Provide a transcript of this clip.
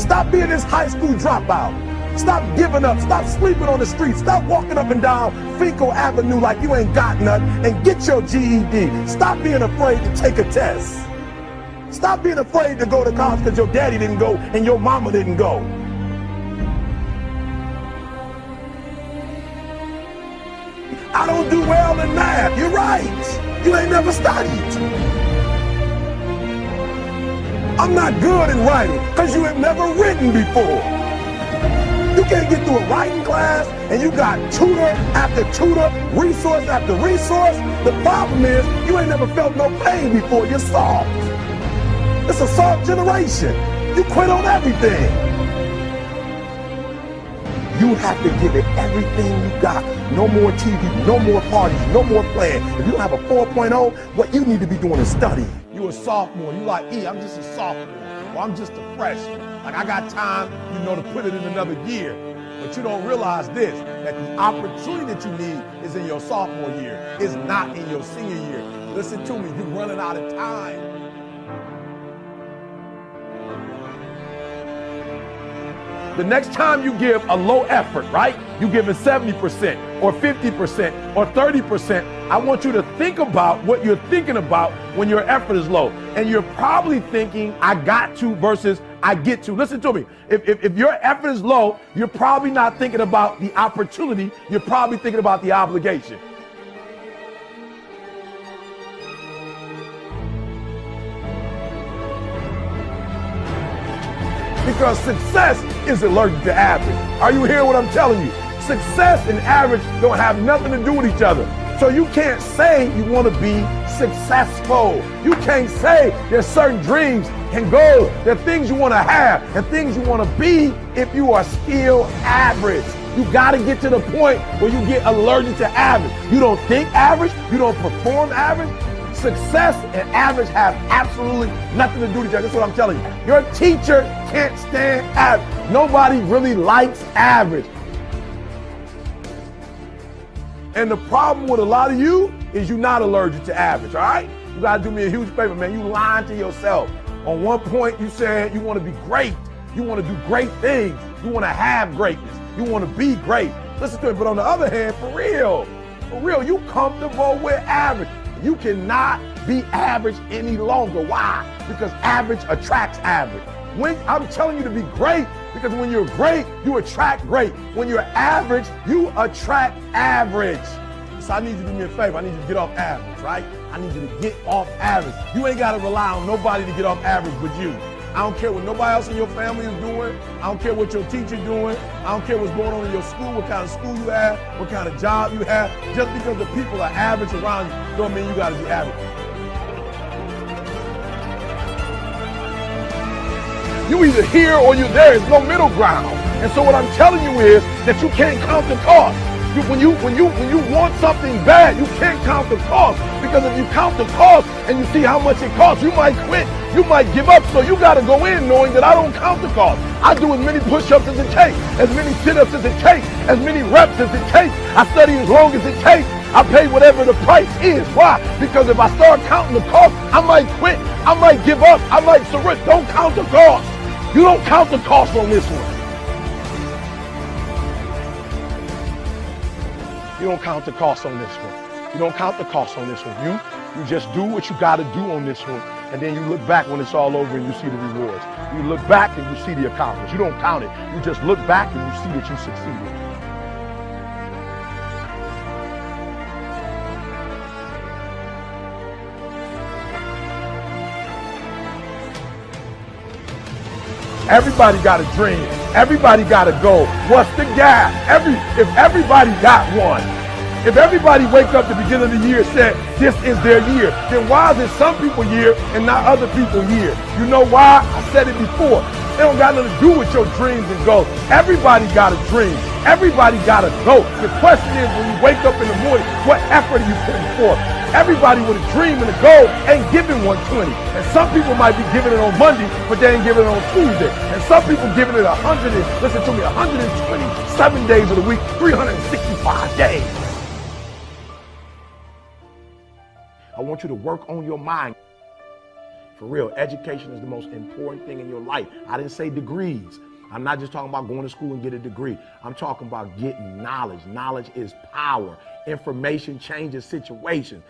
Stop being this high school dropout. Stop giving up. Stop sleeping on the street. Stop walking up and down Fecal Avenue like you ain't got nothing, and get your GED. Stop being afraid to take a test. Stop being afraid to go to college because your daddy didn't go and your mama didn't go. I don't do well in math. You're right. You ain't never studied. I'm not good in writing because you have never written before. You can't get through a writing class and you got tutor after tutor, resource after resource. The problem is you ain't never felt no pain before. You're soft. It's a soft generation. You quit on everything. You have to give it everything you got. No more TV, no more parties, no more playing. If you don't have a 4.0, what you need to be doing is study. You a sophomore, you like, I'm just a sophomore, or I'm just a freshman. Like I got time, to put it in another year. But you don't realize this, that the opportunity that you need is in your sophomore year. It's not in your senior year. Listen to me, you're running out of time. The next time you give a low effort, right? You give it 70% or 50% or 30%. I want you to think about what you're thinking about when your effort is low. And you're probably thinking, I got to versus I get to. Listen to me. If your effort is low, you're probably not thinking about the opportunity. You're probably thinking about the obligation. Because success is allergic to average. Are you hearing what I'm telling you? Success and average don't have nothing to do with each other. So you can't say you want to be successful. You can't say there's certain dreams and goals. There are things you want to have and things you want to be if you are still average. You got to get to the point where you get allergic to average. You don't think average. You don't perform average. Success and average have absolutely nothing to do with each other. That's what I'm telling you. Your teacher can't stand average. Nobody really likes average. And the problem with a lot of you is you're not allergic to average, all right? You gotta do me a huge favor, man. You lying to yourself. On one point, you said you want to be great. You want to do great things. You want to have greatness. You want to be great. Listen to me, but on the other hand, for real, you comfortable with average. You cannot be average any longer. Why? Because average attracts average. When I'm telling you to be great, because when you're great, you attract great. When you're average, you attract average. So I need you to do me a favor. I need you to get off average, right? I need you to get off average. You ain't got to rely on nobody to get off average but you. I don't care what nobody else in your family is doing. I don't care what your teacher's doing. I don't care what's going on in your school, what kind of school you have, what kind of job you have. Just because the people are average around you don't mean you got to be average. You either here or you're there. There's no middle ground. And so what I'm telling you is that you can't count the cost. When you want something bad, you can't count the cost, because if you count the cost and you see how much it costs, you might quit, you might give up. So you got to go in knowing that I don't count the cost. I do as many push-ups as it takes, as many sit-ups as it takes, as many reps as it takes. I study as long as it takes. I pay whatever the price is. Why? Because if I start counting the cost, I might quit, I might give up, I might surrender. Don't count the cost. You don't count the cost on this one. You don't count the cost on this one. You don't count the cost on this one. You just do what you got to do on this one, and then you look back when it's all over and you see the rewards. You look back and you see the accomplishments. You don't count it. You just look back and you see that you succeeded. Everybody got a dream. Everybody got a goal. What's the gap? If everybody got one, if everybody wake up at the beginning of the year and said this is their year, then why is it some people year and not other people year? You know why? I said it before. It don't got nothing to do with your dreams and goals. Everybody got a dream. Everybody got a goal. The question is, when you wake up in the morning, what effort are you putting forth? Everybody with a dream and a goal ain't giving 120. And some people might be giving it on Monday, but they ain't giving it on Tuesday. And some people giving it 127 days of the week, 365 days. I want you to work on your mind. For real, education is the most important thing in your life. I didn't say degrees. I'm not just talking about going to school and get a degree. I'm talking about getting knowledge. Knowledge is power. Information changes situations.